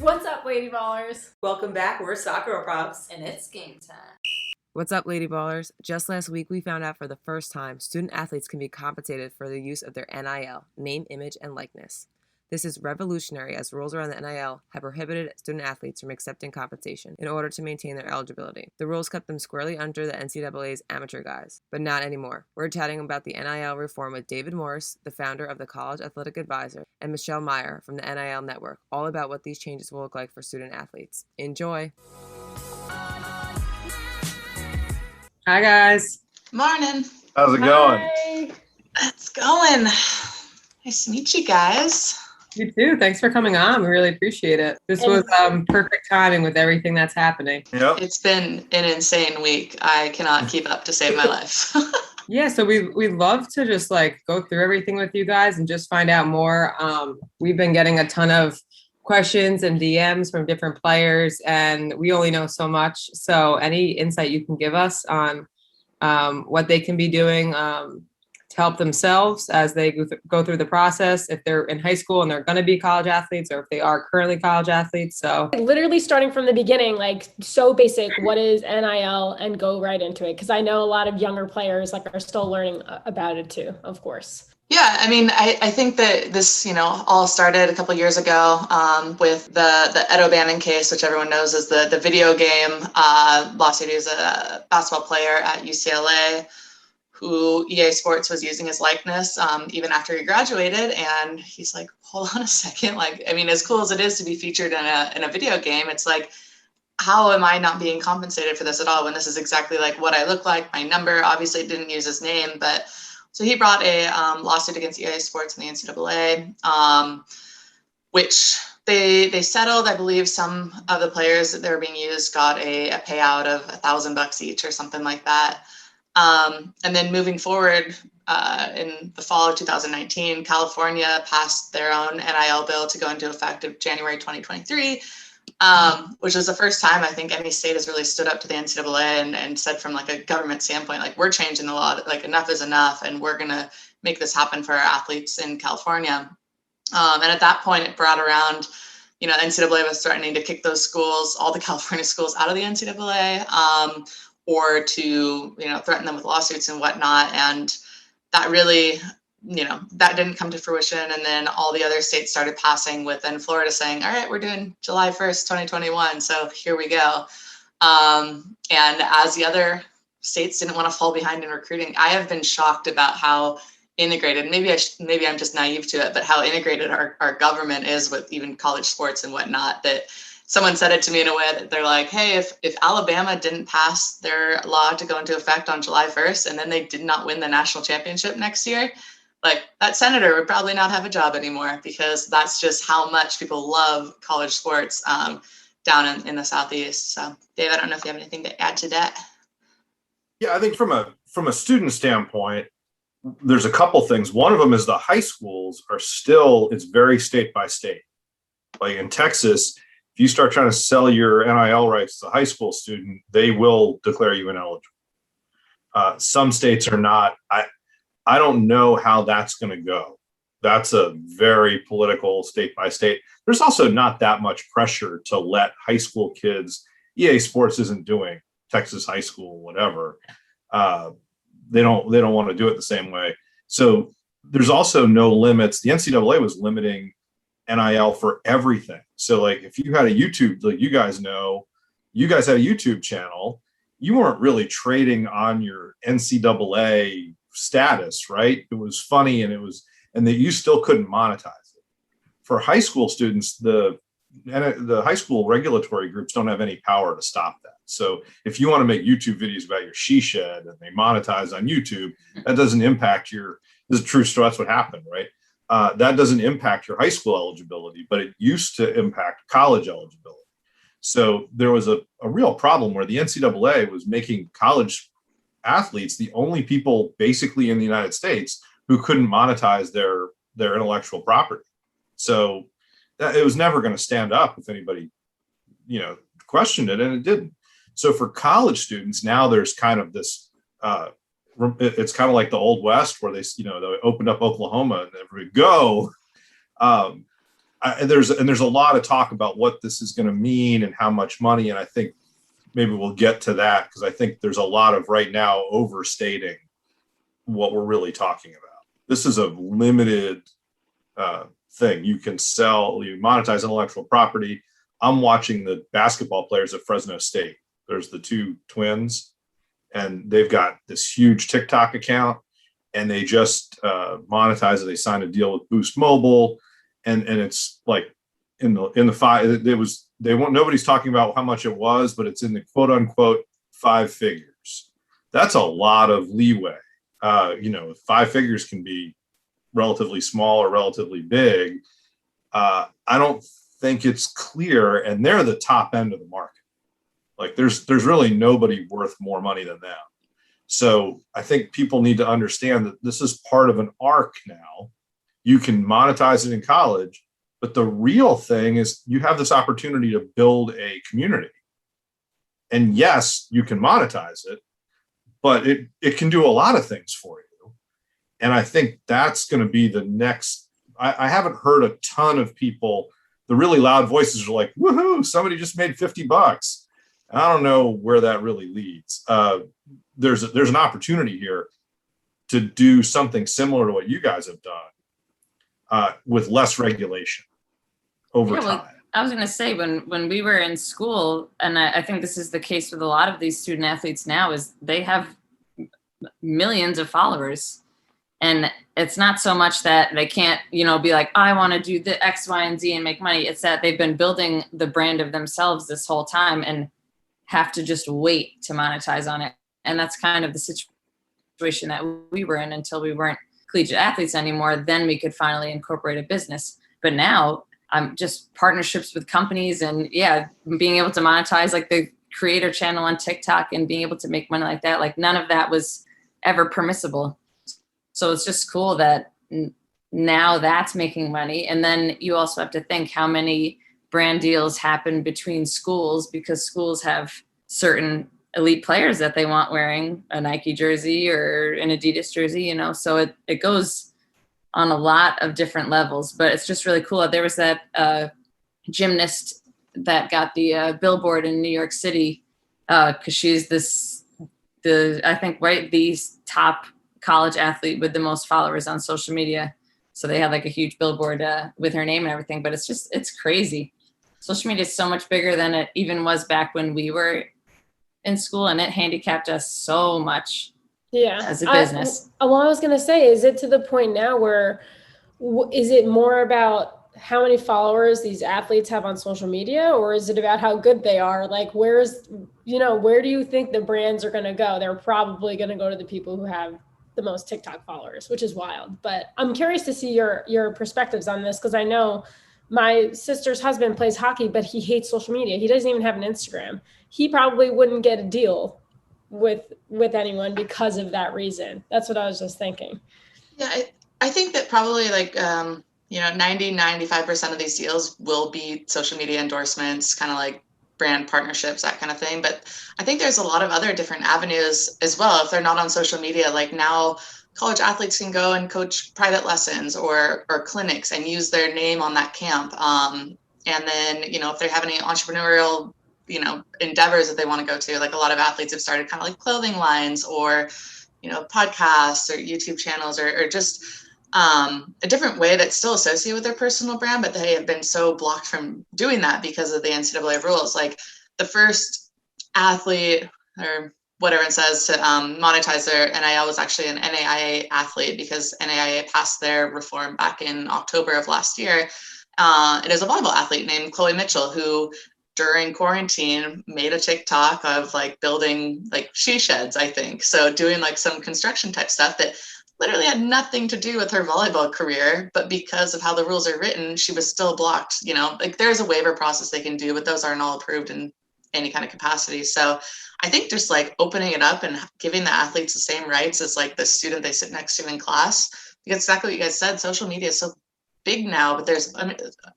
What's up, Lady Ballers? Welcome back. We're Soccer Props, and it's game time. What's up, Lady Ballers? Just last week, we found out for the first time student athletes can be compensated for the use of their NIL, name, image, and likeness. This is revolutionary as rules around the NIL have prohibited student athletes from accepting compensation in order to maintain their eligibility. The rules kept them squarely under the NCAA's amateur guise, but not anymore. We're chatting about the NIL reform with David Morris, the founder of the College Athletic Advisor, and Michelle Meyer from the NIL Network, all about what these changes will look like for student athletes. Enjoy! Hi, guys. Morning. How's it going? Hi. It's going. Nice to meet you guys. You too. Thanks for coming on. We really appreciate it. This was perfect timing with everything that's happening. Yep. It's been an insane week. I cannot keep up to save my life. Yeah, so we love to just go through everything with you guys and just find out more. We've been getting a ton of questions and DMs from different players, and we only know so much. So any insight you can give us on what they can be doing to help themselves as they go through the process, if they're in high school and they're going to be college athletes, or if they are currently college athletes. So literally starting from the beginning, so basic, what is NIL, and go right into it. Because I know a lot of younger players are still learning about it too, of course. Yeah, I mean, I think that this, all started a couple of years ago with the Ed O'Bannon case, which everyone knows is the video game lawsuit. He was a basketball player at UCLA who EA Sports was using his likeness even after he graduated. And he's like, hold on a second. As cool as it is to be featured in a video game, it's like, how am I not being compensated for this at all when this is exactly what I look like? My number obviously didn't use his name, but so he brought a lawsuit against EA Sports and the NCAA, which they settled. I believe some of the players that were being used got a payout of $1,000 each or something like that. And then moving forward in the fall of 2019, California passed their own NIL bill to go into effect of January 2023, which was the first time I think any state has really stood up to the NCAA and said from a government standpoint, we're changing the law, enough is enough, and we're going to make this happen for our athletes in California. And at that point, it brought around, NCAA was threatening to kick those schools, all the California schools, out of the NCAA, or to, threaten them with lawsuits and whatnot. And that really, that didn't come to fruition. And then all the other states started passing, with then Florida saying, all right, we're doing July 1st, 2021. So here we go. And as the other states didn't want to fall behind in recruiting, I have been shocked about how integrated, maybe I'm just naive to it, but how integrated our government is with even college sports and whatnot, that someone said it to me in a way that they're like, hey, if Alabama didn't pass their law to go into effect on July 1st and then they did not win the national championship next year, that senator would probably not have a job anymore, because that's just how much people love college sports down in the Southeast. So Dave, I don't know if you have anything to add to that. Yeah, I think from a student standpoint, there's a couple things. One of them is the high schools it's very state by state. Like in Texas, if you start trying to sell your NIL rights as a high school student, they will declare you ineligible. Some states are not. I don't know how that's going to go. That's a very political state by state. There's also not that much pressure to let high school kids. EA Sports isn't doing Texas high school, whatever. They don't want to do it the same way. So there's also no limits. The NCAA was limiting NIL for everything. So if you had a YouTube, you guys had a YouTube channel, you weren't really trading on your NCAA status, right? It was funny and that you still couldn't monetize it. For high school students, the high school regulatory groups don't have any power to stop that. So if you want to make YouTube videos about your she shed and they monetize on YouTube, that doesn't impact this is true story. That's what happened, right? That doesn't impact your high school eligibility, but it used to impact college eligibility. So there was a real problem where the NCAA was making college athletes the only people basically in the United States who couldn't monetize their intellectual property. So it was never going to stand up if anybody, questioned it, and it didn't. So for college students, now there's kind of this, it's kind of like the Old West where they opened up Oklahoma and everybody go. there's a lot of talk about what this is going to mean and how much money. And I think maybe we'll get to that, because I think there's a lot of right now overstating what we're really talking about. This is a limited thing. You monetize intellectual property. I'm watching the basketball players at Fresno State. There's the two twins, and they've got this huge TikTok account, and they just monetize it. They signed a deal with Boost Mobile, and it's like in the five. Nobody's talking about how much it was, but it's in the quote unquote 5 figures. That's a lot of leeway. 5 figures can be relatively small or relatively big. I don't think it's clear, and they're the top end of the market. Like there's really nobody worth more money than them. So I think people need to understand that this is part of an arc now. You can monetize it in college, but the real thing is you have this opportunity to build a community. And yes, you can monetize it, but it can do a lot of things for you. And I think that's going to be the next. I haven't heard a ton of people. The really loud voices are like, woohoo, somebody just made $50. I don't know where that really leads. There's an opportunity here to do something similar to what you guys have done with less regulation over time. Well, I was going to say, when we were in school, and I think this is the case with a lot of these student athletes now, is they have millions of followers. And it's not so much that they can't, be like, I want to do the X, Y, and Z and make money. It's that they've been building the brand of themselves this whole time and have to just wait to monetize on it. And that's kind of the situation that we were in until we weren't collegiate athletes anymore. Then we could finally incorporate a business. But now I'm just partnerships with companies and being able to monetize like the creator channel on TikTok and being able to make money like that. Like none of that was ever permissible. So it's just cool that now that's making money. And then you also have to think how many brand deals happen between schools, because schools have certain elite players that they want wearing a Nike jersey or an Adidas jersey, so it goes on a lot of different levels. But it's just really cool. There was that gymnast that got the billboard in New York City because she's the top college athlete with the most followers on social media. So they had like a huge billboard with her name and everything. But it's crazy. Social media is so much bigger than it even was back when we were in school, and it handicapped us so much as a business. I was going to say, is it to the point now where is it more about how many followers these athletes have on social media, or is it about how good they are? Like, where do you think the brands are going to go? They're probably going to go to the people who have the most TikTok followers, which is wild. But I'm curious to see your perspectives on this, because I know my sister's husband plays hockey, but he hates social media. He doesn't even have an Instagram. He probably wouldn't get a deal with anyone because of that reason. That's what I was just thinking. Yeah, I think that probably 95% of these deals will be social media endorsements, kind of like brand partnerships, that kind of thing. But I think there's a lot of other different avenues as well. If they're not on social media, like now college athletes can go and coach private lessons or clinics and use their name on that camp. And then, if they have any entrepreneurial, endeavors that they want to go to, like a lot of athletes have started kind of like clothing lines or, podcasts or YouTube channels or just a different way that's still associated with their personal brand, but they have been so blocked from doing that because of the NCAA rules. Like the first athlete or whatever it says to monetize their NIL was actually an NAIA athlete, because NAIA passed their reform back in October of last year. It is a volleyball athlete named Chloe Mitchell, who during quarantine made a TikTok of like building like she sheds, I think. So doing like some construction type stuff that literally had nothing to do with her volleyball career, but because of how the rules are written, she was still blocked. Like there's a waiver process they can do, but those aren't all approved in any kind of capacity. So I think just like opening it up and giving the athletes the same rights as like the student they sit next to in class, because exactly what you guys said, social media is so big now, but there's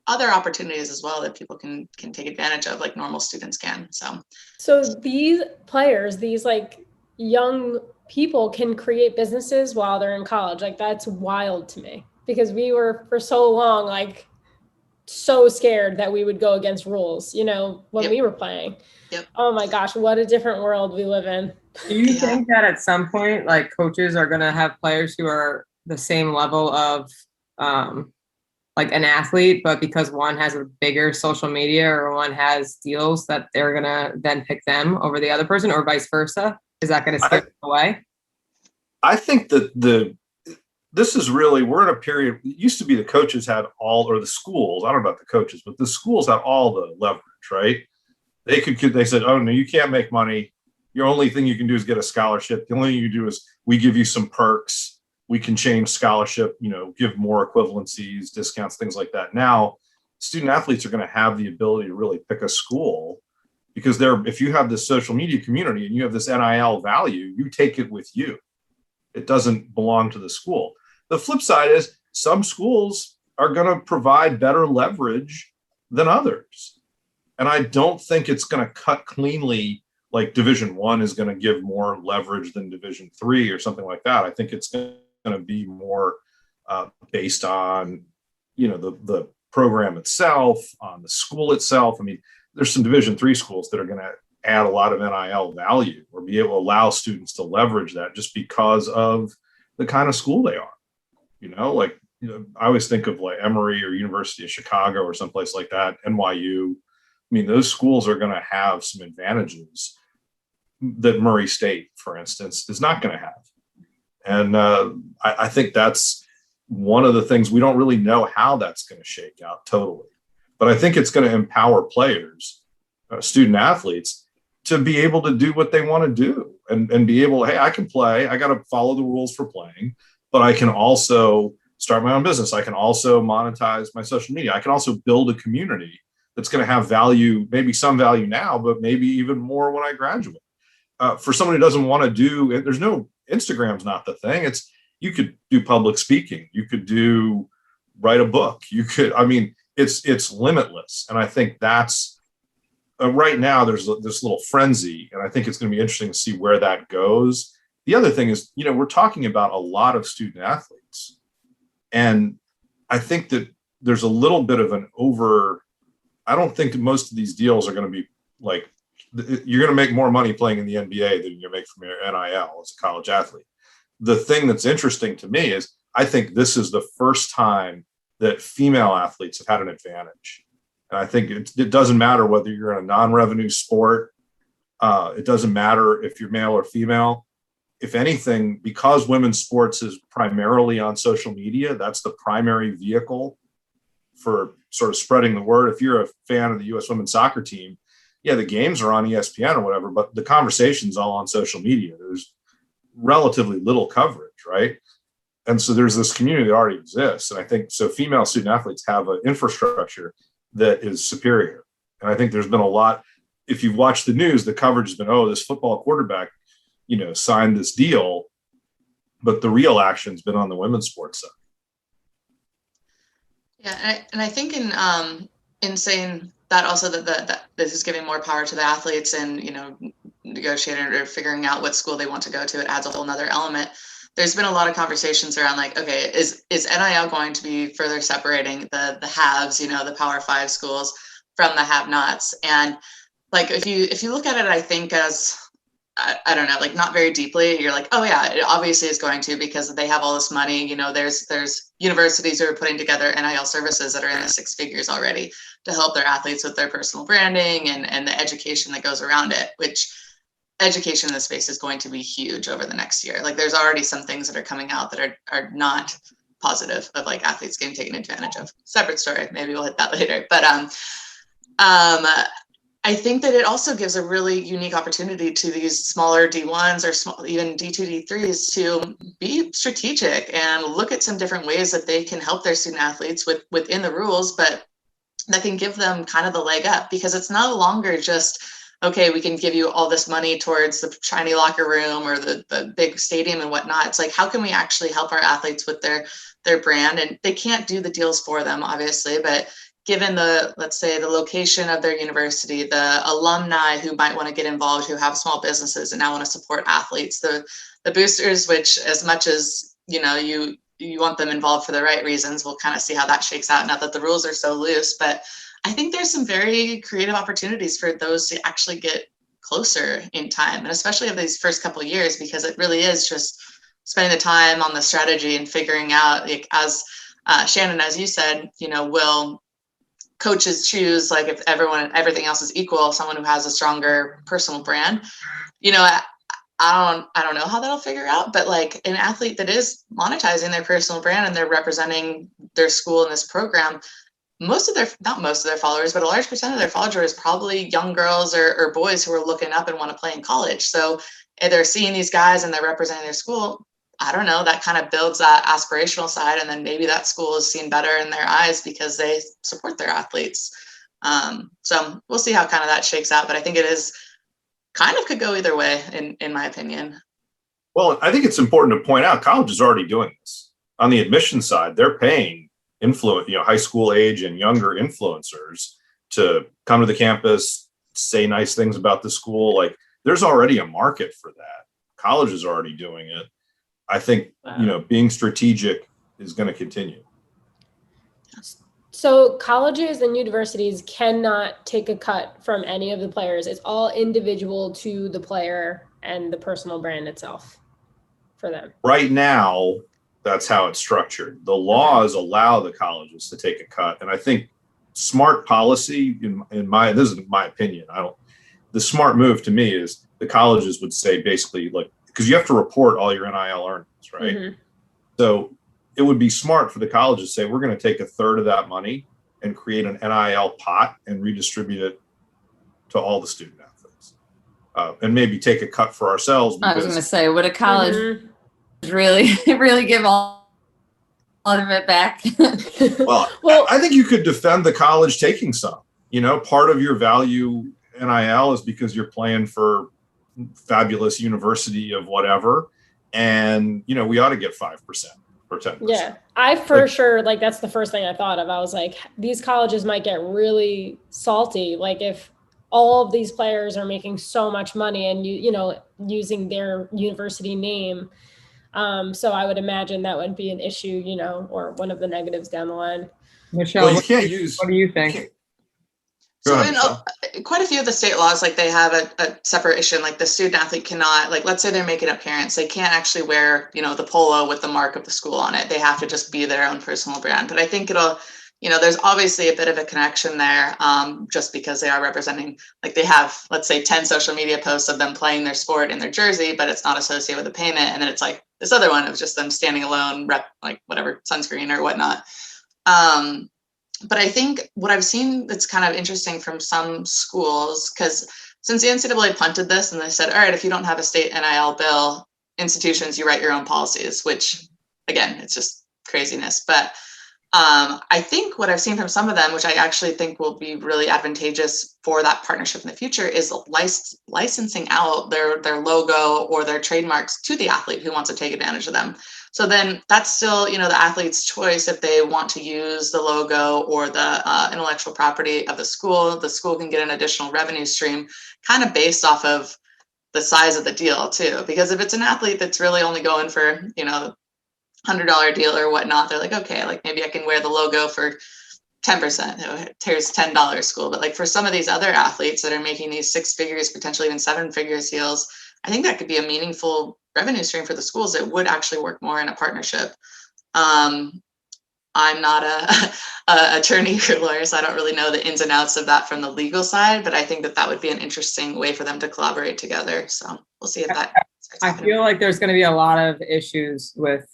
other opportunities as well that people can take advantage of, like normal students can. So these players, these like young people can create businesses while they're in college. Like that's wild to me, because we were for so long like so scared that we would go against rules, you know, when Yep. we were playing. Yep. Oh my gosh, what a different world we live in. Do you Yeah. think that at some point, like coaches are going to have players who are the same level of like an athlete, but because one has a bigger social media or one has deals that they're going to then pick them over the other person, or vice versa? Is that going to scare them away? I think that this is really, we're in a period, it used to be the coaches had all, or the schools, I don't know about the coaches, but the schools had all the leverage, right? They said, oh no, you can't make money. Your only thing you can do is get a scholarship. The only thing you do is we give you some perks. We can change scholarship, you know, give more equivalencies, discounts, things like that. Now, student athletes are going to have the ability to really pick a school because if you have this social media community and you have this NIL value, you take it with you. It doesn't belong to the school. The flip side is some schools are going to provide better leverage than others. And I don't think it's going to cut cleanly like Division I is going to give more leverage than Division III or something like that. I think it's going to be more based on, you know, the program itself, on the school itself. I mean, there's some Division III schools that are going to add a lot of NIL value or be able to allow students to leverage that just because of the kind of school they are. You know, like, you know, I always think of like Emory or University of Chicago or someplace like that, NYU. I mean, those schools are going to have some advantages that Murray State, for instance, is not going to have. And I think that's one of the things we don't really know how that's going to shake out totally. But I think it's going to empower players, student athletes, to be able to do what they want to do and be able, hey, I can play. I got to follow the rules for playing, but I can also start my own business. I can also monetize my social media. I can also build a community that's going to have value, maybe some value now, but maybe even more when I graduate. For someone who doesn't want to do, there's no, Instagram's not the thing. It's, you could do public speaking. You could write a book. You could, I mean, it's limitless. And I think that's, right now there's this little frenzy, and I think it's going to be interesting to see where that goes. The other thing is, you know, we're talking about a lot of student athletes. And I think that there's a little bit of I don't think that most of these deals are going to be like, you're going to make more money playing in the NBA than you make from your NIL as a college athlete. The thing that's interesting to me is I think this is the first time that female athletes have had an advantage. And I think it doesn't matter whether you're in a non-revenue sport. It doesn't matter if you're male or female. If anything, because women's sports is primarily on social media, that's the primary vehicle for sort of spreading the word. If you're a fan of the U.S. women's soccer team, yeah, the games are on ESPN or whatever, but the conversation's all on social media. There's relatively little coverage, right? And so there's this community that already exists. And I think so female student athletes have an infrastructure that is superior. And I think there's been a lot, if you've watched the news, the coverage has been, oh, this football quarterback, you know, signed this deal, but the real action's been on the women's sports side. Yeah, and I think in saying that also that this is giving more power to the athletes and, you know, negotiating or figuring out what school they want to go to, it adds a whole nother element. There's been a lot of conversations around like, okay, is NIL going to be further separating the haves, you know, the Power 5 schools from the have-nots? And like, if you look at it, I think as, I don't know, like not very deeply, you're like, oh yeah, it obviously is going to, because they have all this money. You know, there's universities who are putting together NIL services that are in the six figures already to help their athletes with their personal branding and the education that goes around it, which education in this space is going to be huge over the next year. Like there's already some things that are coming out that are not positive of like athletes getting taken advantage of. Separate story. Maybe we'll hit that later. But I think that it also gives a really unique opportunity to these smaller D1s or small, even D2, D3s to be strategic and look at some different ways that they can help their student athletes within the rules, but that can give them kind of the leg up, because it's no longer just, okay, we can give you all this money towards the shiny locker room or the big stadium and whatnot. It's like, how can we actually help our athletes with their brand? And they can't do the deals for them, obviously, but given let's say the location of their university, the alumni who might want to get involved, who have small businesses and now want to support athletes, the boosters, which as much as, you know, you want them involved for the right reasons. We'll kind of see how that shakes out now that the rules are so loose. But I think there's some very creative opportunities for those to actually get closer in time, and especially of these first couple of years, because it really is just spending the time on the strategy and figuring out, like, as Shannon, as you said, will coaches choose, like, if everything else is equal, someone who has a stronger personal brand? I don't know how that'll figure out, but like an athlete that is monetizing their personal brand and they're representing their school in this program, not most of their followers, but a large percent of their followers is probably young girls or boys who are looking up and want to play in college. So if they're seeing these guys and they're representing their school, I don't know, that kind of builds that aspirational side. And then maybe that school is seen better in their eyes because they support their athletes. So we'll see how kind of that shakes out. But I think it is kind of could go either way, in my opinion. Well, I think it's important to point out college is already doing this. On the admission side, they're paying high school age and younger influencers to come to the campus, say nice things about the school. Like, there's already a market for that. College is already doing it. I think, being strategic is going to continue. So colleges and universities cannot take a cut from any of the players. It's all individual to the player and the personal brand itself for them. Right now, that's how it's structured. The laws allow the colleges to take a cut. And I think smart policy, this is my opinion, the smart move to me is the colleges would say basically, like, because you have to report all your NIL earnings, right? Mm-hmm. So it would be smart for the college to say, we're going to take a third of that money and create an NIL pot and redistribute it to all the student athletes, and maybe take a cut for ourselves. I was going to say, would a college really give all of it back? well, I think you could defend the college taking some. Part of your value NIL is because you're playing for fabulous university of whatever, and we ought to get 5% or 10%. Yeah, I for sure, like, that's the first thing I thought of. I was like, these colleges might get really salty, like, if all of these players are making so much money and using their university name. So I would imagine that would be an issue, or one of the negatives down the line. Michelle, well, you can't use. What do you think? So in quite a few of the state laws, like, they have a separation, like the student athlete cannot, like, let's say they're making up parents, they can't actually wear, the polo with the mark of the school on it. They have to just be their own personal brand. But I think it'll, there's obviously a bit of a connection there, just because they are representing, like, they have, let's say, 10 social media posts of them playing their sport in their jersey, but it's not associated with a payment. And then it's like this other one of just them standing alone, like whatever, sunscreen or whatnot. But I think what I've seen that's kind of interesting from some schools, because since the NCAA punted this and they said, all right, if you don't have a state NIL bill, institutions, you write your own policies, which, again, it's just craziness. But I think what I've seen from some of them, which I actually think will be really advantageous for that partnership in the future, is licensing out their logo or their trademarks to the athlete who wants to take advantage of them. So then that's still, the athlete's choice if they want to use the logo or the intellectual property of the school. The school can get an additional revenue stream kind of based off of the size of the deal too. Because if it's an athlete that's really only going for, $100 deal or whatnot, they're like, okay, like, maybe I can wear the logo for 10%. Here's $10 school. But like, for some of these other athletes that are making these 6 figures, potentially even 7 figures deals, I think that could be a meaningful revenue stream for the schools. It would actually work more in a partnership. I'm not a attorney or lawyer, so I don't really know the ins and outs of that from the legal side, but I think that would be an interesting way for them to collaborate together. So we'll see if that starts happening. I feel like there's going to be a lot of issues with,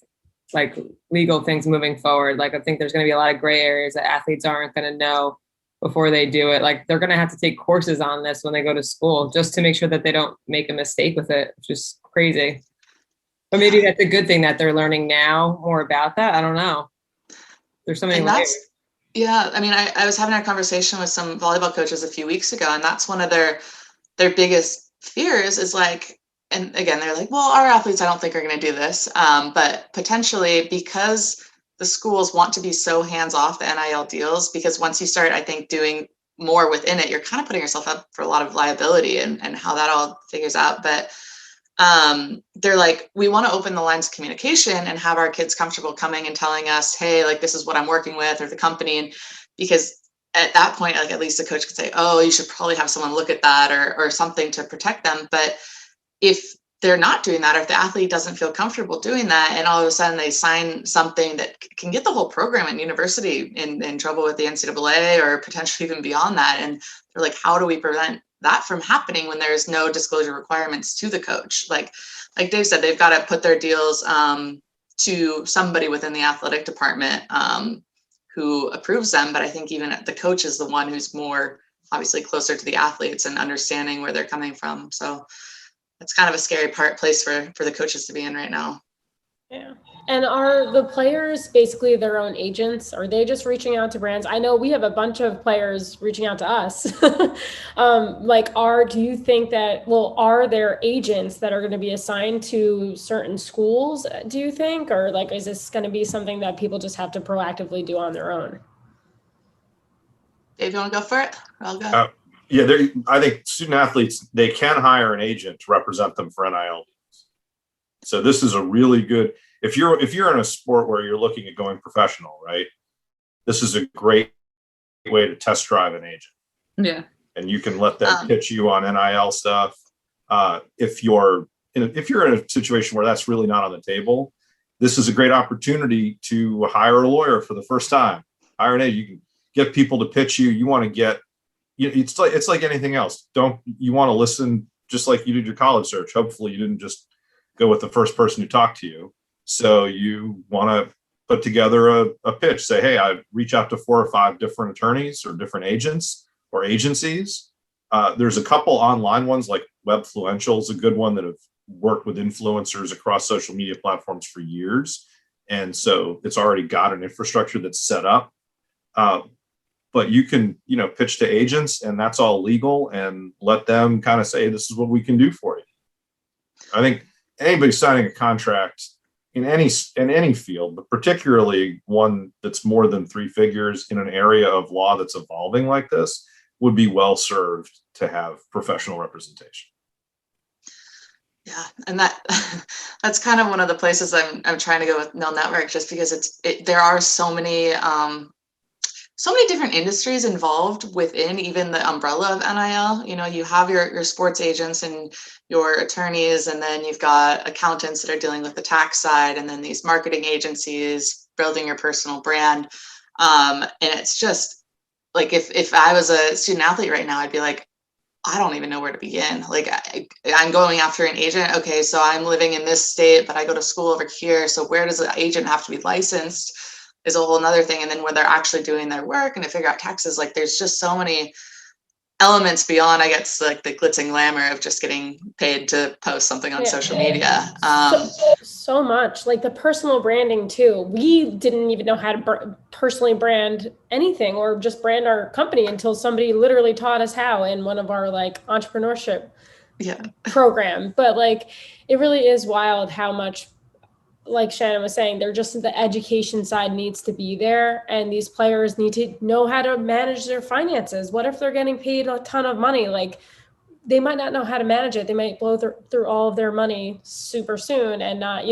like, legal things moving forward. Like, I think there's going to be a lot of gray areas that athletes aren't going to know before they do it. Like, they're going to have to take courses on this when they go to school just to make sure that they don't make a mistake with it, which is crazy. But maybe that's a good thing that they're learning now more about that. I don't know. There's so many layers. Yeah, I mean, I was having a conversation with some volleyball coaches a few weeks ago, and that's one of their biggest fears is, like, and again, they're like, well, our athletes, I don't think are going to do this. But potentially, because the schools want to be so hands off the NIL deals, because once you start, I think, doing more within it, you're kind of putting yourself up for a lot of liability and how that all figures out. But they're like, we want to open the lines of communication and have our kids comfortable coming and telling us, hey, like, this is what I'm working with, or the company. And because at that point, like, at least the coach could say, oh, you should probably have someone look at that, or something to protect them. But if they're not doing that, or if the athlete doesn't feel comfortable doing that, and all of a sudden they sign something that can get the whole program and university in trouble with the NCAA, or potentially even beyond that. And they're like, how do we prevent that from happening when there's no disclosure requirements to the coach? Like Dave said, they've got to put their deals to somebody within the athletic department who approves them. But I think even the coach is the one who's more obviously closer to the athletes and understanding where they're coming from. So it's kind of a scary place for the coaches to be in right now. Yeah. And are the players basically their own agents? Are they just reaching out to brands? I know we have a bunch of players reaching out to us. Do you think that, are there agents that are going to be assigned to certain schools, do you think? Or is this going to be something that people just have to proactively do on their own? Dave, you want to go for it? I'll go. Yeah, I think student athletes, they can hire an agent to represent them for NIL. So this is a really good, if you're in a sport where you're looking at going professional, right? This is a great way to test drive an agent. Yeah. And you can let them pitch you on NIL stuff. If you're in a situation where that's really not on the table, this is a great opportunity to hire a lawyer for the first time. Hire an agent. You can get people to pitch you. You want to get, it's like anything else. You want to listen just like you did your college search. Hopefully you didn't just go with the first person who talked to you. So you want to put together a pitch, say, hey, I reach out to 4 or 5 different attorneys or different agents or agencies. There's a couple online ones, like Webfluential is a good one, that have worked with influencers across social media platforms for years. And so it's already got an infrastructure that's set up. But you can, pitch to agents, and that's all legal, and let them kind of say, this is what we can do for you. I think anybody signing a contract in any field, but particularly one that's more than 3 figures in an area of law that's evolving like this, would be well served to have professional representation. Yeah, and that's kind of one of the places I'm trying to go with Nil Network, just because there are so many different industries involved within even the umbrella of NIL. You have your sports agents and your attorneys, and then you've got accountants that are dealing with the tax side, and then these marketing agencies building your personal brand. And it's just like, if I was a student athlete right now, I'd be like, I don't even know where to begin. Like, I'm going after an agent. Okay, so I'm living in this state, but I go to school over here. So where does the agent have to be licensed is a whole nother thing. And then when they're actually doing their work and to figure out taxes, like, there's just so many elements beyond, I guess, like the glitz and glamour of just getting paid to post something on social media. So much, like the personal branding too. We didn't even know how to personally brand anything or just brand our company until somebody literally taught us how in one of our entrepreneurship program. But it really is wild how much, like Shannon was saying, they're just, the education side needs to be there, and these players need to know how to manage their finances. What if they're getting paid a ton of money? They might not know how to manage it. They might blow through all of their money super soon and not,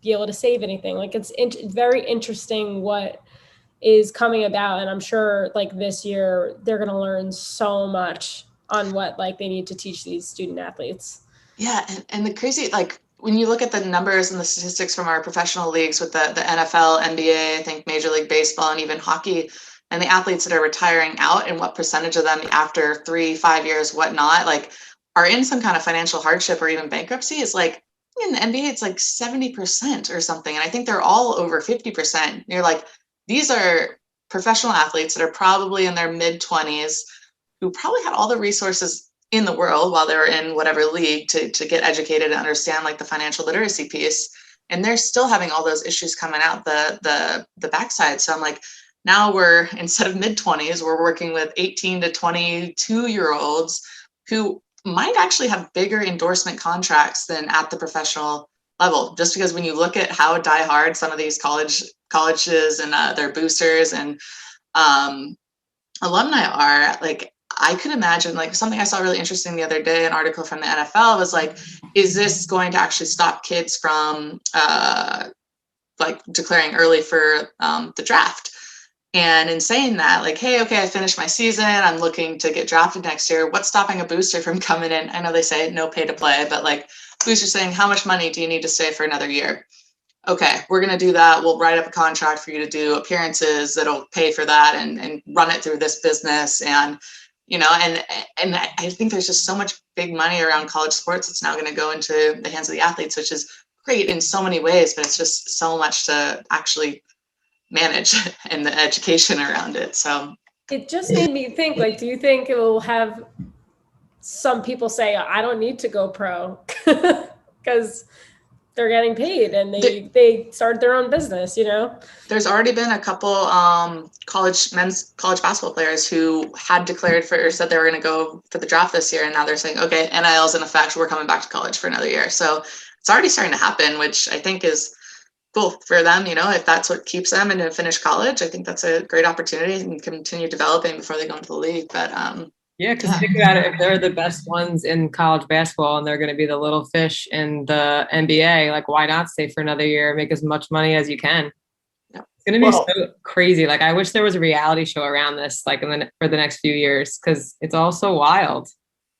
be able to save anything. It's very interesting what is coming about. And I'm sure this year they're going to learn so much on what they need to teach these student athletes. Yeah. And the crazy, when you look at the numbers and the statistics from our professional leagues with the NFL, NBA, I think Major League Baseball, and even hockey, and the athletes that are retiring out, and what percentage of them after 3-5 years, whatnot, are in some kind of financial hardship or even bankruptcy, is in the NBA, it's 70% or something. And I think they're all over 50%. You're these are professional athletes that are probably in their mid-20s, who probably had all the resources in the world while they were in whatever league to get educated and understand the financial literacy piece. And they're still having all those issues coming out the backside. So I'm now we're, instead of mid-20s, we're working with 18 to 22-year-olds who might actually have bigger endorsement contracts than at the professional level, just because when you look at how diehard some of these colleges and their boosters and alumni are, I could imagine, like, something I saw really interesting the other day, an article from the NFL was like, is this going to actually stop kids from like declaring early for the draft? And in saying that, like, hey, okay, I finished my season, I'm looking to get drafted next year. What's stopping a booster from coming in? I know they say no pay to play, but like, boosters saying, how much money do you need to stay for another year? Okay, we're going to do that. We'll write up a contract for you to do appearances that'll pay for that and run it through this business. And, you know, and I think there's just so much big money around college sports that's now going to go into the hands of the athletes, which is great in so many ways, but it's just so much to actually manage and the education around it. So it just made me think, like, do you think it will have some people say, I don't need to go pro because they're getting paid and they start their own business, you know? There's already been a couple men's college basketball players who had declared for or said they were going to go for the draft this year, and now they're saying, okay, NIL's in effect, we're coming back to college for another year. So it's already starting to happen, which I think is cool for them. You know, if that's what keeps them and to finish college, I think that's a great opportunity and continue developing before they go into the league. But yeah, because think about it, if they're the best ones in college basketball and they're going to be the little fish in the NBA, like, why not stay for another year, make as much money as you can? Yeah. It's going to be so crazy. Like, I wish there was a reality show around this, like, for the next few years, because it's all so wild.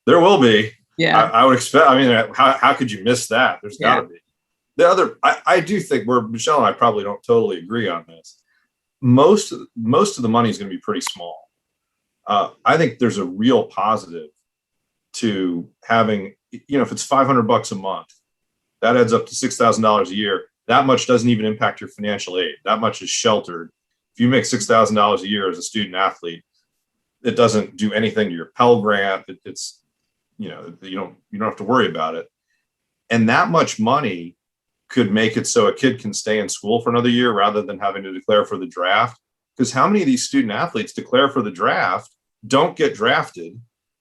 There will be. Yeah. I would expect, I mean, how could you miss that? There's got to be. The other, I do think where Michelle and I probably don't totally agree on this. Most of the money is going to be pretty small. I think there's a real positive to having, you know, if it's $500 a month, that adds up to $6,000 a year. That much doesn't even impact your financial aid. That much is sheltered. If you make $6,000 a year as a student athlete, it doesn't do anything to your Pell Grant. It's, you know, you don't have to worry about it. And that much money could make it so a kid can stay in school for another year rather than having to declare for the draft. Because how many of these student athletes declare for the draft, don't get drafted,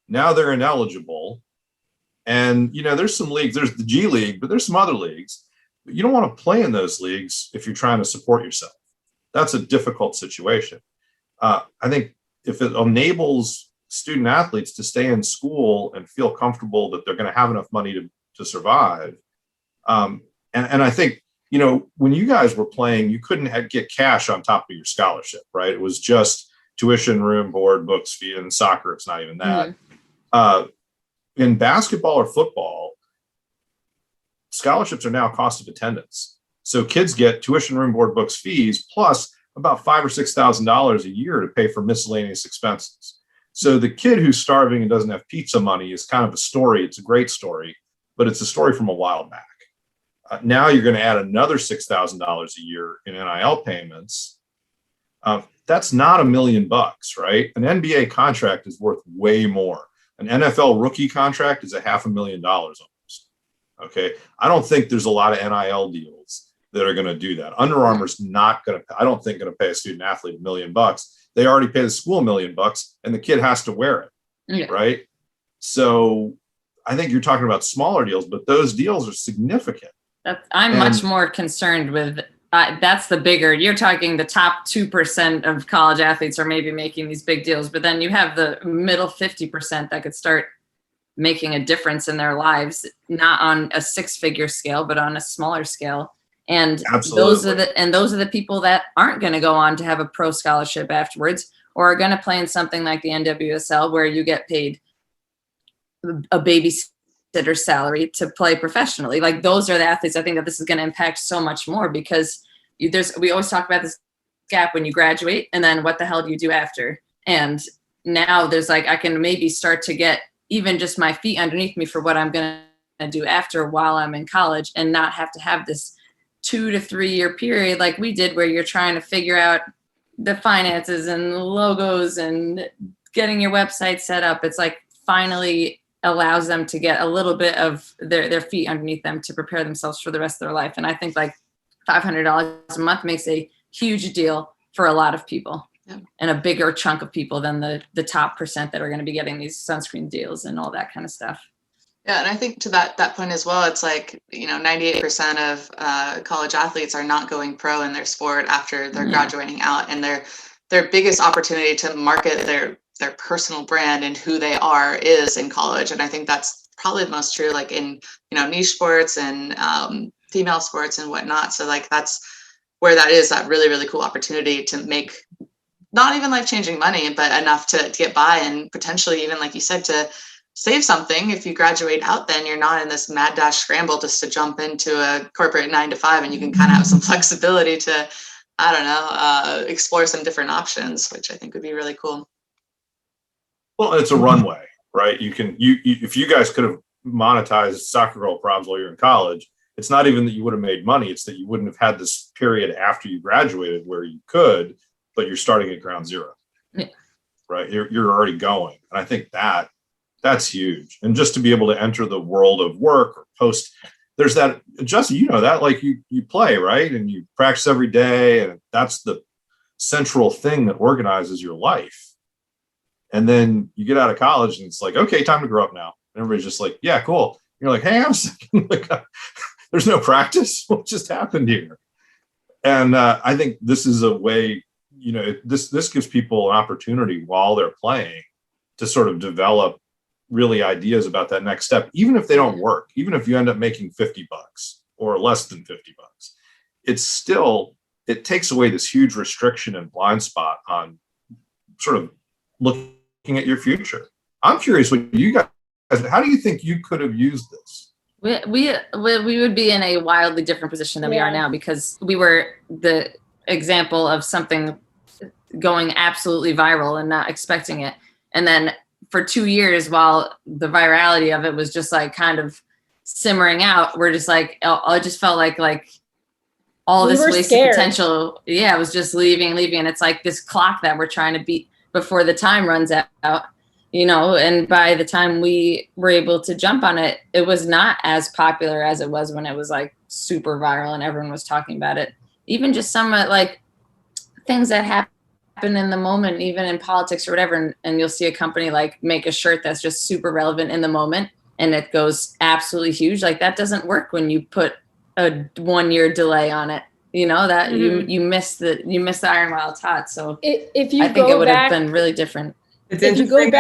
now they're ineligible. And, you know, there's some leagues, there's the G League, but there's some other leagues. But you don't want to play in those leagues if you're trying to support yourself. That's a difficult situation. I think if it enables student athletes to stay in school and feel comfortable that they're going to have enough money to survive. And I think, you know, when you guys were playing, you couldn't get cash on top of your scholarship, right? It was just tuition, room, board, books, fee. In soccer, it's not even that. Mm-hmm. In basketball or football, scholarships are now cost of attendance. So kids get tuition, room, board, books, fees, plus about $5,000 or $6,000 a year to pay for miscellaneous expenses. So the kid who's starving and doesn't have pizza money is kind of a story. It's a great story, but it's a story from a while back. Now you're going to add another $6,000 a year in NIL payments. That's not $1 million, right? An NBA contract is worth way more. An NFL rookie contract is $500,000 almost. Okay. I don't think there's a lot of NIL deals that are going to do that. Under Armour's not going to, I don't think, going to pay a student athlete $1 million. They already pay the school $1 million and the kid has to wear it. Yeah. Right. So I think you're talking about smaller deals, but those deals are significant. I'm much more concerned with that's the bigger, you're talking the top 2% of college athletes are maybe making these big deals, but then you have the middle 50% that could start making a difference in their lives, not on a 6-figure scale, but on a smaller scale. And Absolutely. those are the people that aren't going to go on to have a pro scholarship afterwards, or are going to play in something like the NWSL where you get paid a babysitter salary to play professionally. Like, those are the athletes I think that this is going to impact so much more, because we always talk about this gap when you graduate and then what the hell do you do after? And now there's like, I can maybe start to get even just my feet underneath me for what I'm going to do after while I'm in college, and not have to have this 2 to 3 year period like we did where you're trying to figure out the finances and the logos and getting your website set up. It's like finally allows them to get a little bit of their feet underneath them to prepare themselves for the rest of their life. And I think like $500 a month makes a huge deal for a lot of people, and a bigger chunk of people than the top percent that are going to be getting these sunscreen deals and all that kind of stuff. Yeah, and I think to that point as well, it's like, you know, 98% of college athletes are not going pro in their sport after they're graduating out, and their biggest opportunity to market their personal brand and who they are is in college. And I think that's probably the most true, like in, niche sports and female sports and whatnot. So like that's where that is that really, really cool opportunity to make not even life-changing money, but enough to get by and potentially even, like you said, to save something. If you graduate out, then you're not in this mad dash scramble just to jump into a corporate 9 to 5, and you can kind of have some flexibility to, I don't know, explore some different options, which I think would be really cool. Well, it's a runway, right? You if you guys could have monetized soccer girl proms while you're in college, it's not even that you would have made money. It's that you wouldn't have had this period after you graduated where you could, but you're starting at ground zero, right? You're already going. And I think that's huge. And just to be able to enter the world of work or post, there's that, Justin, that like you play, right? And you practice every day, and that's the central thing that organizes your life. And then you get out of college and it's like, okay, time to grow up now. And everybody's just like, yeah, cool. You're like, hey, I'm second. Like, there's no practice. What just happened here? And I think this is a way, this gives people an opportunity while they're playing to sort of develop really ideas about that next step, even if they don't work, even if you end up making $50 or less than $50, it takes away this huge restriction and blind spot on sort of looking at your future. I'm curious what you guys, how do you think you could have used this? We would be in a wildly different position than we are now, because we were the example of something going absolutely viral and not expecting it. And then for 2 years, while the virality of it was just like kind of simmering out, we're just like, it just felt like all this wasted potential. Yeah, it was just leaving. And it's like this clock that we're trying to beat before the time runs out, and by the time we were able to jump on it, it was not as popular as it was when it was like super viral and everyone was talking about it. Even just some like things that happen in the moment, even in politics or whatever, and you'll see a company like make a shirt that's just super relevant in the moment and it goes absolutely huge. Like that doesn't work when you put a 1-year delay on it. That you miss the iron while it's hot. So I think it would have been really different. It's interesting.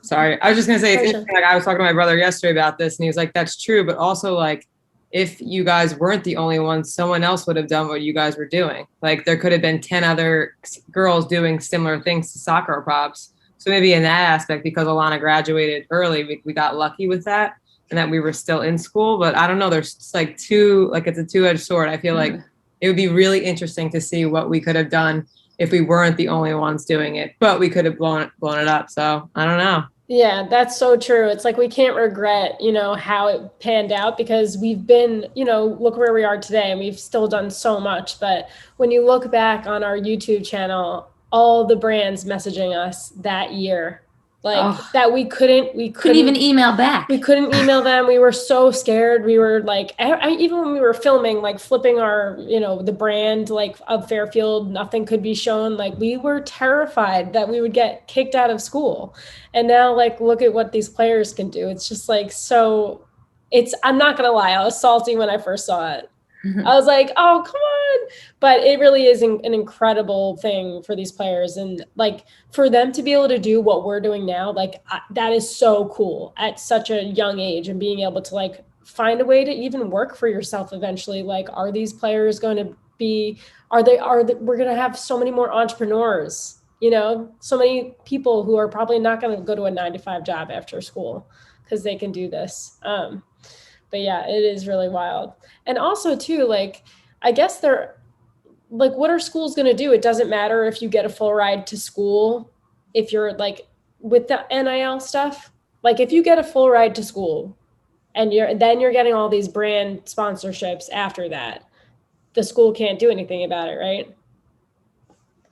Sorry, I was just gonna say it's interesting. Like I was talking to my brother yesterday about this, and he was like, "That's true," but also like, if you guys weren't the only ones, someone else would have done what you guys were doing. Like there could have been 10 other girls doing similar things to soccer props. So maybe in that aspect, because Alana graduated early, we got lucky with that, and that we were still in school. But I don't know. There's it's a two-edged sword. I feel like it would be really interesting to see what we could have done if we weren't the only ones doing it, but we could have blown it up. So I don't know. Yeah, that's so true. It's like we can't regret, how it panned out, because we've been, look where we are today, and we've still done so much. But when you look back on our YouTube channel, all the brands messaging us that year, that we couldn't even email back. We couldn't email them. We were so scared. We were like, even when we were filming, like flipping our, the brand like of Fairfield, nothing could be shown. Like we were terrified that we would get kicked out of school. And now like, look at what these players can do. It's just like, I'm not going to lie. I was salty when I first saw it. I was like, oh, come on. But it really is an incredible thing for these players. And like for them to be able to do what we're doing now, like that is so cool at such a young age, and being able to like find a way to even work for yourself eventually. Like, are these players going to be, we're going to have so many more entrepreneurs, so many people who are probably not going to go to a 9-to-5 job after school because they can do this. But yeah, it is really wild. And also too, like, I guess they're like, what are schools going to do? It doesn't matter if you get a full ride to school, if you're like with the NIL stuff, like if you get a full ride to school and you're getting all these brand sponsorships after that, the school can't do anything about it, right?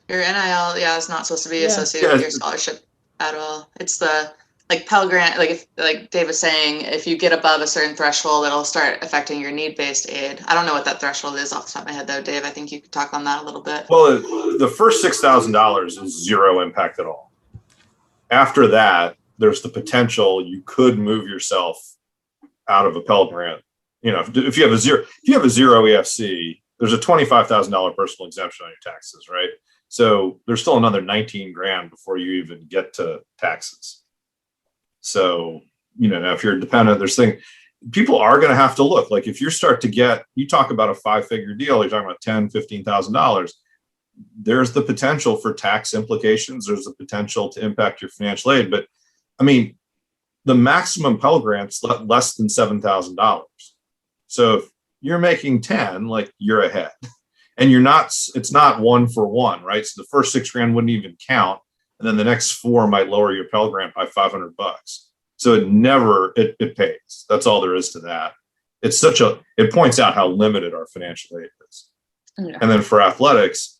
Your NIL, is not supposed to be associated with your scholarship at all. It's the like Pell Grant, like Dave was saying, if you get above a certain threshold, it'll start affecting your need-based aid. I don't know what that threshold is off the top of my head, though, Dave. I think you could talk on that a little bit. Well, the first $6,000 is zero impact at all. After that, there's the potential you could move yourself out of a Pell Grant. If you have a zero EFC, there's a $25,000 personal exemption on your taxes, right? So there's still another 19 grand before you even get to taxes. So, now if you're dependent, there's things people are going to have to look. Like if you start to get, you talk about a 5-figure deal, you're talking about $10,000-$15,000. There's the potential for tax implications. There's the potential to impact your financial aid. But I mean, the maximum Pell Grant's less than $7,000. So if you're making 10, like you're ahead. And it's not one for one, right? So the first 6 grand wouldn't even count. And then the next 4 might lower your Pell Grant by $500. So it pays. That's all there is to that. It points out how limited our financial aid is. Yeah. And then for athletics,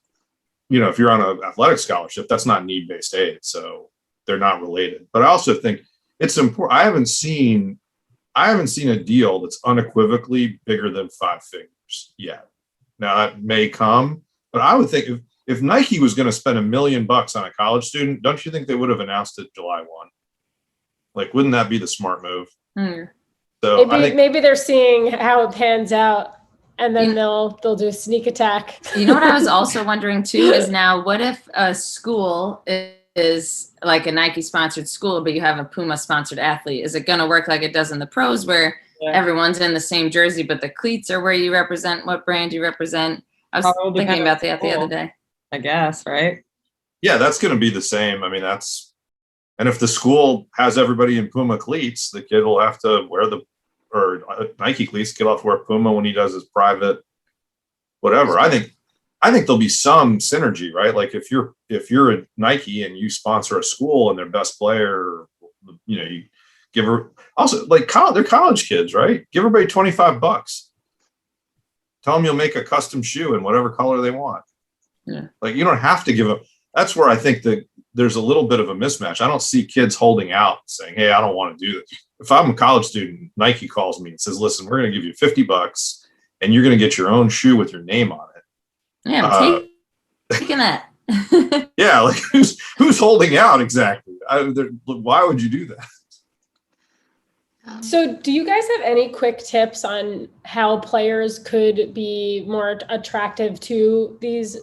if you're on an athletic scholarship, that's not need-based aid. So they're not related. But I also think it's important. I haven't seen a deal that's unequivocally bigger than 5 figures yet. Now that may come, but I would think if Nike was going to spend $1 million on a college student, don't you think they would have announced it July 1? Like, wouldn't that be the smart move? So maybe they're seeing how it pans out, and then they'll do a sneak attack. You know what I was also wondering too is now, what if a school is like a Nike sponsored school, but you have a Puma sponsored athlete? Is it going to work like it does in the pros, where everyone's in the same jersey, but the cleats are where you represent what brand you represent? I was thinking about that the other day. I guess, right? Yeah, that's going to be the same. I mean, and if the school has everybody in Puma cleats, the kid will have to wear Nike cleats. The kid will have to wear Puma when he does his private, whatever. I think there'll be some synergy, right? Like if you're a Nike and you sponsor a school and their best player, you give her also like they're college kids, right? Give everybody $25. Tell them you'll make a custom shoe in whatever color they want. Yeah. Like you don't have to give them. That's where I think that there's a little bit of a mismatch. I don't see kids holding out saying, "Hey, I don't want to do this." If I'm a college student, Nike calls me and says, "Listen, we're going to give you $50 and you're going to get your own shoe with your name on it." Yeah, I'm taking that. Yeah, like who's holding out exactly? Why would you do that? So do you guys have any quick tips on how players could be more attractive to these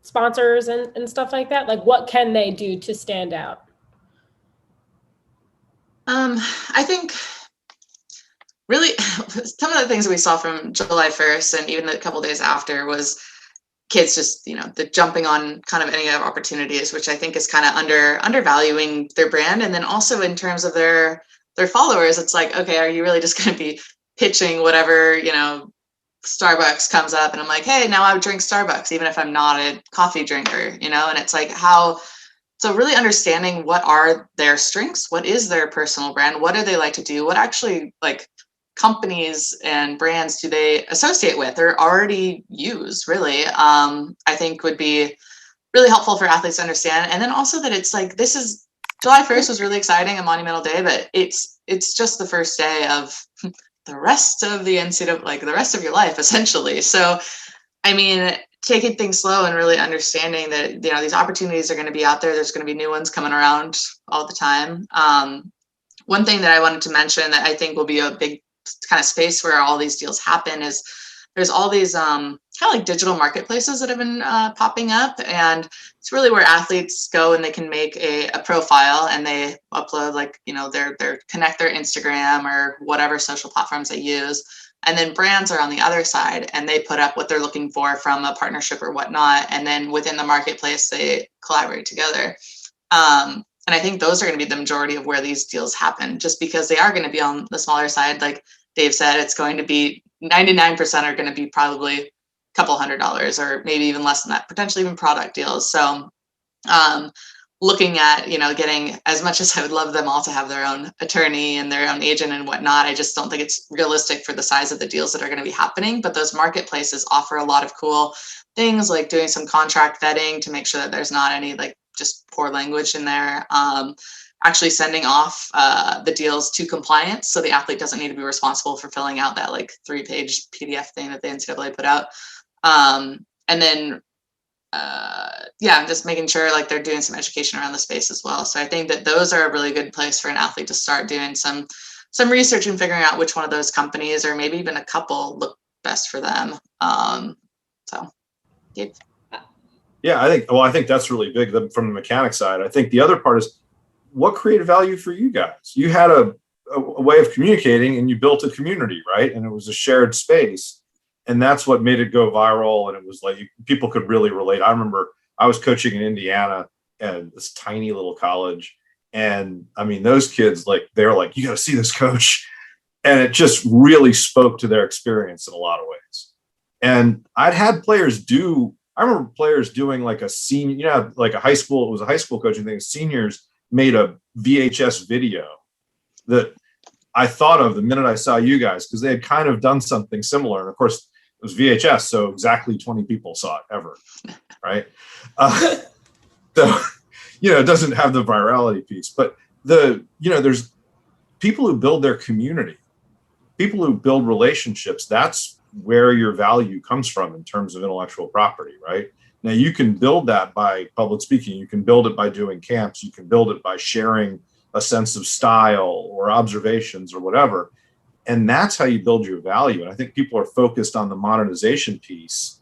sponsors and stuff like that? Like what can they do to stand out? I think really some of the things that we saw from July 1st and even a couple days after was kids just, the jumping on kind of any of opportunities, which I think is kind of undervaluing their brand. And then also in terms of their followers, it's like, okay, are you really just going to be pitching whatever, Starbucks comes up and I'm like, hey, now I would drink Starbucks, even if I'm not a coffee drinker, and it's like so really understanding what are their strengths, what is their personal brand, what do they like to do, what actually like companies and brands do they associate with or already use really, I think would be really helpful for athletes to understand. And then also that it's like, July 1st was really exciting, a monumental day, but it's just the first day of the rest of the NCAA, like the rest of your life, essentially. So, I mean, taking things slow and really understanding that, these opportunities are going to be out there. There's going to be new ones coming around all the time. One thing that I wanted to mention that I think will be a big kind of space where all these deals happen is there's all these kind of like digital marketplaces that have been popping up, and it's really where athletes go and they can make a profile and they upload their connect their Instagram or whatever social platforms they use, and then brands are on the other side and they put up what they're looking for from a partnership or whatnot, and then within the marketplace they collaborate together. And I think those are going to be the majority of where these deals happen, just because they are going to be on the smaller side. Like Dave said, it's going to be 99% are going to be probably a couple $100 or maybe even less than that, potentially even product deals. So looking at, getting, as much as I would love them all to have their own attorney and their own agent and whatnot, I just don't think it's realistic for the size of the deals that are going to be happening. But those marketplaces offer a lot of cool things, like doing some contract vetting to make sure that there's not any like just poor language in there. Actually sending off the deals to compliance, so the athlete doesn't need to be responsible for filling out that like 3-page PDF thing that the NCAA put out. And then, just making sure like they're doing some education around the space as well. So I think that those are a really good place for an athlete to start doing some research and figuring out which one of those companies or maybe even a couple look best for them. So, yeah. Yeah, I think that's really big from the mechanic side. I think the other part is what created value for you guys. You had a way of communicating and you built a community, right? And it was a shared space. And that's what made it go viral. And it was like people could really relate. I remember I was coaching in Indiana and this tiny little college. And I mean, those kids, like, they're like, you got to see this coach. And it just really spoke to their experience in a lot of ways. And I'd had players I remember players doing like a senior, like it was a high school coaching thing. Seniors made a VHS video that I thought of the minute I saw you guys, because they had kind of done something similar. And of course, it was VHS, so exactly 20 people saw it ever, right? So, it doesn't have the virality piece, but there's people who build their community, people who build relationships. That's where your value comes from in terms of intellectual property, right? Now, you can build that by public speaking. You can build it by doing camps. You can build it by sharing a sense of style or observations or whatever. And that's how you build your value. And I think people are focused on the monetization piece.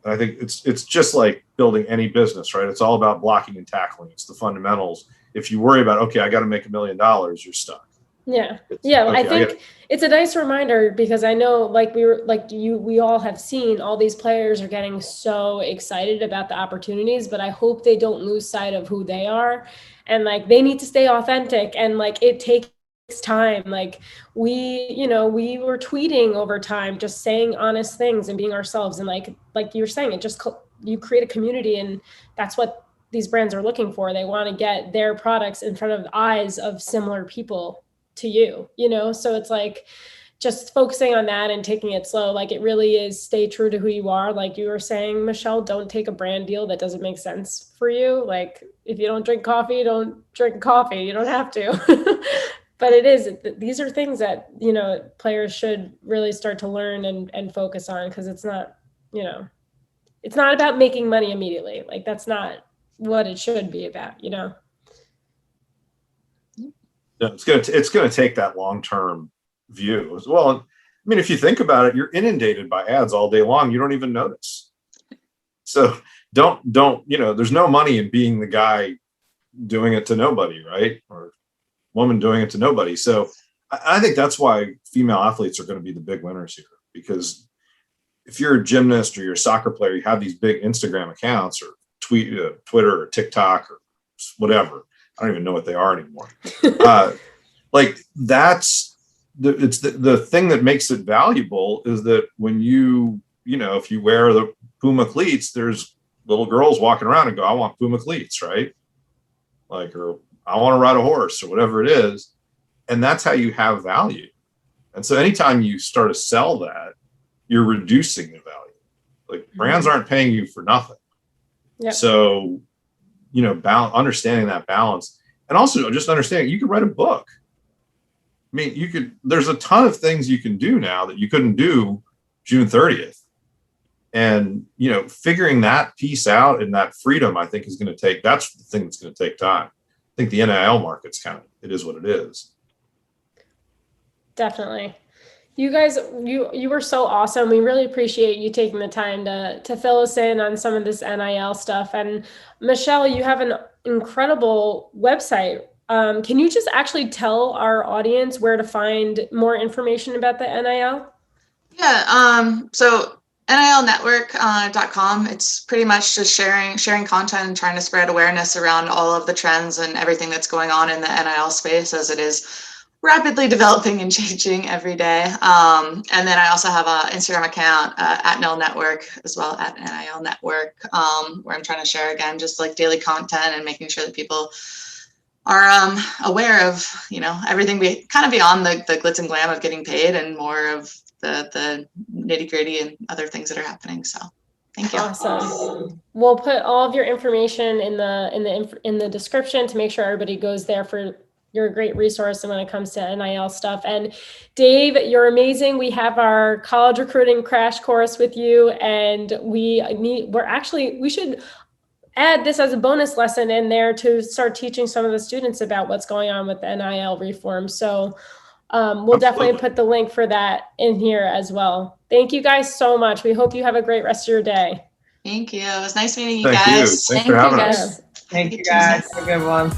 And I think it's just like building any business, right? It's all about blocking and tackling. It's the fundamentals. If you worry about, okay, I got to make $1 million, you're stuck. Yeah. Okay, I think it's a nice reminder, because I know, like we all have seen all these players are getting so excited about the opportunities, but I hope they don't lose sight of who they are, and like they need to stay authentic, and like it takes time. Like we were tweeting over time, just saying honest things and being ourselves, and like you were saying, you create a community, and that's what these brands are looking for. They want to get their products in front of the eyes of similar people to you, so it's like just focusing on that and taking it slow. Like it really is, stay true to who you are. Like you were saying, Michelle, don't take a brand deal that doesn't make sense for you. Like if you don't drink coffee, don't drink coffee. You don't have to. But these are things that, players should really start to learn and focus on, because it's not about making money immediately. Like that's not what it should be about, Yeah, it's gonna take that long-term view as well. I mean, if you think about it, you're inundated by ads all day long. You don't even notice. So don't there's no money in being the guy doing it to nobody, right? Or woman doing it to nobody. So I think that's why female athletes are going to be the big winners here, because if you're a gymnast or you're a soccer player, you have these big Instagram accounts or Twitter or TikTok or whatever. I don't even know what they are anymore. Like that's it's the thing that makes it valuable is that when if you wear the Puma cleats, there's little girls walking around and go, I want Puma cleats, right? Like, or I want to ride a horse or whatever it is. And that's how you have value. And so anytime you start to sell that, you're reducing the value. Like brands aren't paying you for nothing. Yep. So, understanding that balance, and also just understanding you can write a book. I mean, there's a ton of things you can do now that you couldn't do June 30th. And, figuring that piece out and that freedom, I think that's the thing that's going to take time. I think the NIL market's it is what it is. Definitely. You guys, you were so awesome. We really appreciate you taking the time to fill us in on some of this NIL stuff. And Michelle, you have an incredible website. Can you just actually tell our audience where to find more information about the NIL? Yeah. So nilnetwork.com. It's pretty much just sharing content and trying to spread awareness around all of the trends and everything that's going on in the NIL space, as it is rapidly developing and changing every day. And then I also have an Instagram account at NIL Network as well, at NIL Network, where I'm trying to share, again, just like daily content and making sure that people are aware of, everything kind of beyond the glitz and glam of getting paid, and more of the nitty gritty and other things that are happening. So thank you. Awesome. We'll put all of your information in the description to make sure everybody goes there for you're a great resource when it comes to NIL stuff. And Dave, you're amazing. We have our college recruiting crash course with you, and we should add this as a bonus lesson in there to start teaching some of the students about what's going on with the NIL reform. So we'll definitely put the link for that in here as well. Thank you guys so much. We hope you have a great rest of your day. Thank you. It was nice meeting you Thank you. guys. Thanks for having us. us. Thank you guys. Have a good one.